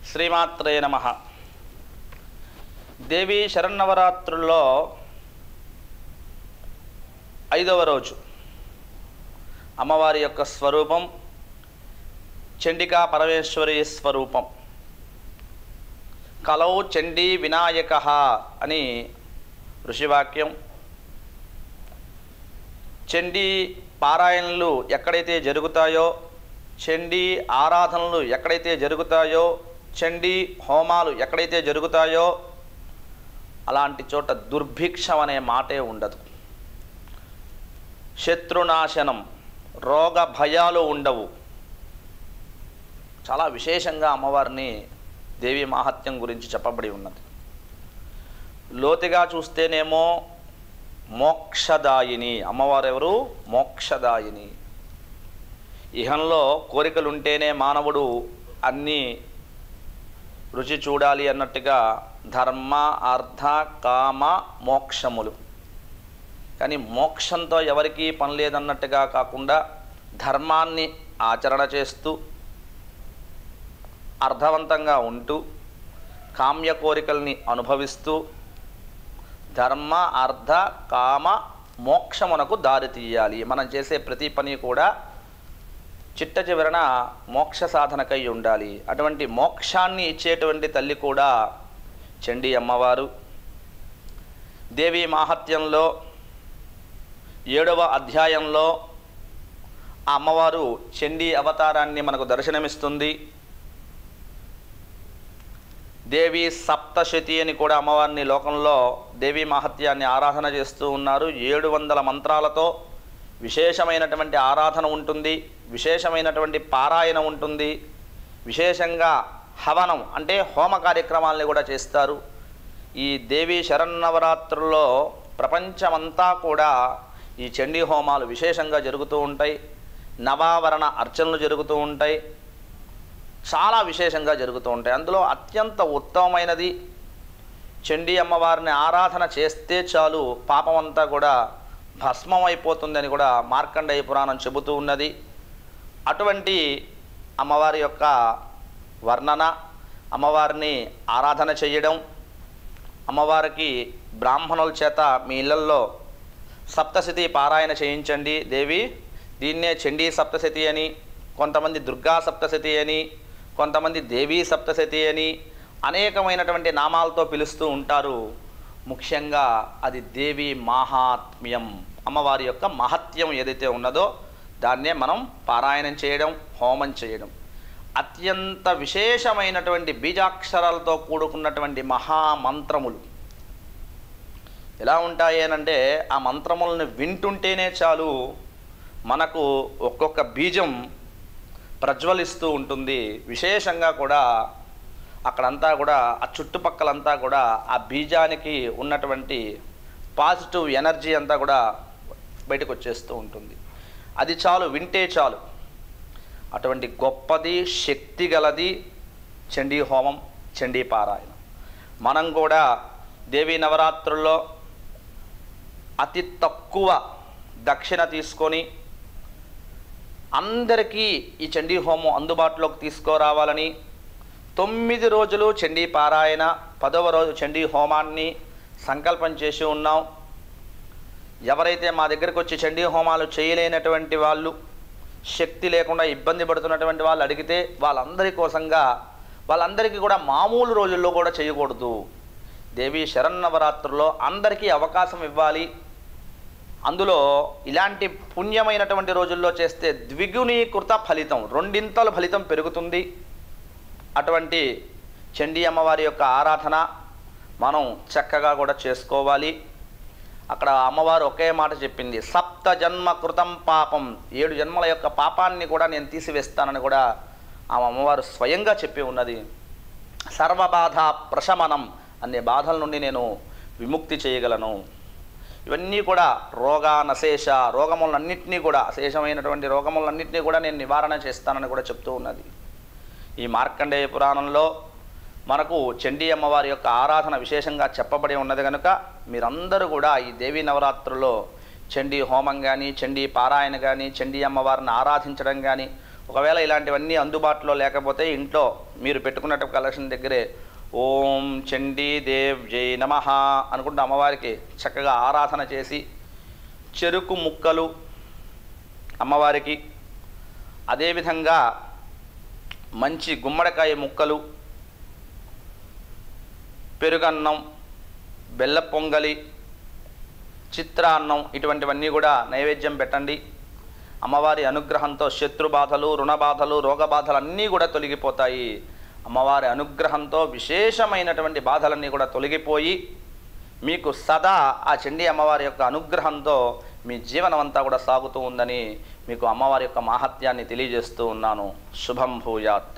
శ్రీమాత్రే నమః. దేవీ శరన్నవరాత్రుల్లో 5వ రోజు అమ్మవారి యొక్క స్వరూపం చండికా పరమేశ్వరి స్వరూపం. కలౌ చండీ వినాయకః అని ఋషివాక్యం. చండీ పారాయణలు ఎక్కడైతే జరుగుతాయో, చండీ ఆరాధనలు ఎక్కడైతే జరుగుతాయో, చండీ హోమాలు ఎక్కడైతే జరుగుతాయో అలాంటి చోట దుర్భిక్షం అనే మాటే ఉండదు. శత్రునాశనం, రోగ భయాలు ఉండవు. చాలా విశేషంగా అమ్మవారిని దేవి మాహాత్మ్యం గురించి చెప్పబడి ఉన్నది. లోతుగా చూస్తేనేమో మోక్షదాయిని. అమ్మవారు ఎవరు? మోక్షదాయిని. ఇహంలో కోరికలుంటేనే మానవుడు అన్నీ రుచి చూడాలి అన్నట్టుగా ధర్మ అర్థ కామ మోక్షములు. కానీ మోక్షంతో ఎవరికీ పని లేదన్నట్టుగా కాకుండా ధర్మాన్ని ఆచరణ చేస్తూ అర్థవంతంగా ఉంటూ కామ్య కోరికల్ని అనుభవిస్తూ ధర్మ అర్థ కామ మోక్షమునకు దారి తీయాలి. మనం చేసే ప్రతి పని కూడా చిట్ట చివరన మోక్ష సాధనకై ఉండాలి. అటువంటి మోక్షాన్ని ఇచ్చేటువంటి తల్లి కూడా చండీ అమ్మవారు. దేవి మాహాత్మ్యంలో 7వ అధ్యాయంలో ఆ అమ్మవారు చండీ అవతారాన్ని మనకు దర్శనమిస్తుంది. దేవి సప్తశతి అని కూడా అమ్మవారిని లోకంలో దేవి మహత్యాన్ని ఆరాధన చేస్తూ ఉన్నారు. 700 మంత్రాలతో విశేషమైనటువంటి ఆరాధన ఉంటుంది, విశేషమైనటువంటి పారాయణ ఉంటుంది, విశేషంగా హవనం అంటే హోమ కార్యక్రమాలని కూడా చేస్తారు. ఈ దేవి శరన్నవరాత్రుల్లో ప్రపంచమంతా కూడా ఈ చండీ హోమాలు విశేషంగా జరుగుతూ ఉంటాయి. నవావరణ అర్చనలు జరుగుతూ ఉంటాయి. చాలా విశేషంగా జరుగుతూ ఉంటాయి. అందులో అత్యంత ఉత్తమమైనది చండీ అమ్మవారిని ఆరాధన చేస్తే చాలు పాపమంతా కూడా భస్మం అయిపోతుందని కూడా మార్కండేయ పురాణం చెబుతూ ఉన్నది. అటువంటి అమ్మవారి యొక్క వర్ణన, అమ్మవారిని ఆరాధన చేయడం, అమ్మవారికి బ్రాహ్మణుల చేత మీ ఇళ్లల్లో సప్తశతి పారాయణ చేయించండి. దేవి దీన్నే చండీ సప్తశతి అని, కొంతమంది దుర్గా సప్తశతి అని, కొంతమంది దేవీ సప్తశతి అని అనేకమైనటువంటి నామాలతో పిలుస్తూ ఉంటారు. ముఖ్యంగా అది దేవి మాహాత్మ్యం, అమ్మవారి యొక్క మహత్యం ఏదైతే ఉన్నదో దాన్నే మనం పారాయణం చేయడం, హోమం చేయడం. అత్యంత విశేషమైనటువంటి బీజాక్షరాలతో కూడుకున్నటువంటి మహామంత్రములు ఎలా ఉంటాయి అనంటే ఆ మంత్రములను వింటుంటేనే చాలు మనకు ఒక్కొక్క బీజం ప్రజ్వలిస్తూ ఉంటుంది. విశేషంగా కూడా అక్కడంతా కూడా ఆ చుట్టుపక్కలంతా కూడా ఆ బీజానికి ఉన్నటువంటి పాజిటివ్ ఎనర్జీ అంతా కూడా బయటకు వచ్చేస్తూ ఉంటుంది. అది చాలు, వింటే చాలు. అటువంటి గొప్పది, శక్తి గలది చండీ హోమం, చండీ పారాయణం. మనం కూడా దేవీ నవరాత్రుల్లో అతి తక్కువ దక్షిణ తీసుకొని అందరికీ ఈ చండీ హోమం అందుబాటులోకి తీసుకురావాలని 9 రోజులు చండీ పారాయణ, 10వ రోజు చండీ హోమాన్ని సంకల్పం చేసి ఉన్నాం. ఎవరైతే మా దగ్గరికి వచ్చి చండీ హోమాలు చేయలేనటువంటి వాళ్ళు, శక్తి లేకుండా ఇబ్బంది పడుతున్నటువంటి వాళ్ళు అడిగితే వాళ్ళందరికీ కూడా మామూలు రోజుల్లో కూడా చేయకూడదు. దేవి శరన్నవరాత్రుల్లో అందరికీ అవకాశం ఇవ్వాలి. అందులో ఇలాంటి పుణ్యమైనటువంటి రోజుల్లో చేస్తే ద్విగుణీకృత ఫలితం, 2 ఫలితం పెరుగుతుంది. అటువంటి చండీ అమ్మవారి యొక్క ఆరాధన మనం చక్కగా కూడా చేసుకోవాలి. అక్కడ అమ్మవారు ఒకే మాట చెప్పింది, 7 జన్మ కృతం పాపం, 7 జన్మల యొక్క పాపాన్ని కూడా నేను తీసివేస్తానని కూడా ఆ అమ్మవారు స్వయంగా చెప్పి ఉన్నది. సర్వబాధ ప్రశమనం, అనే బాధల నుండి నేను విముక్తి చేయగలను. ఇవన్నీ కూడా రోగానశేష, రోగములన్నింటినీ కూడా, అశేషమైనటువంటి రోగములన్నింటినీ కూడా నేను నివారణ చేస్తానని కూడా చెప్తూ ఉన్నది. ఈ మార్కండేయ పురాణంలో మనకు చండీ అమ్మవారి యొక్క ఆరాధన విశేషంగా చెప్పబడి ఉన్నది కనుక మీరందరూ కూడా ఈ దేవీ నవరాత్రుల్లో చండీ హోమం కానీ, చండీ పారాయణ కానీ, చండీ అమ్మవారిని ఆరాధించడం కానీ, ఒకవేళ ఇలాంటివన్నీ అందుబాటులో లేకపోతే ఇంట్లో మీరు పెట్టుకున్నట్టు కలెక్షన్ దగ్గరే ఓం చండీ దేవ్ జై నమః అనుకుంటూ అమ్మవారికి చక్కగా ఆరాధన చేసి చెరుకు ముక్కలు అమ్మవారికి, అదేవిధంగా మంచి గుమ్మడికాయ ముక్కలు, పెరుగన్నం, బెల్ల పొంగలి, చిత్రాన్నం ఇటువంటివన్నీ కూడా నైవేద్యం పెట్టండి. అమ్మవారి అనుగ్రహంతో శత్రుబాధలు, రుణబాధలు, రోగబాధలు అన్నీ కూడా తొలగిపోతాయి. అమ్మవారి అనుగ్రహంతో విశేషమైనటువంటి బాధలన్నీ కూడా తొలగిపోయి మీకు సదా ఆ చండీ అమ్మవారి యొక్క అనుగ్రహంతో మీ జీవనం అంతా కూడా సాగుతూ ఉందని మీకు అమ్మవారి యొక్క మహత్యాన్ని తెలియజేస్తూ ఉన్నాను. శుభం భూయాత్.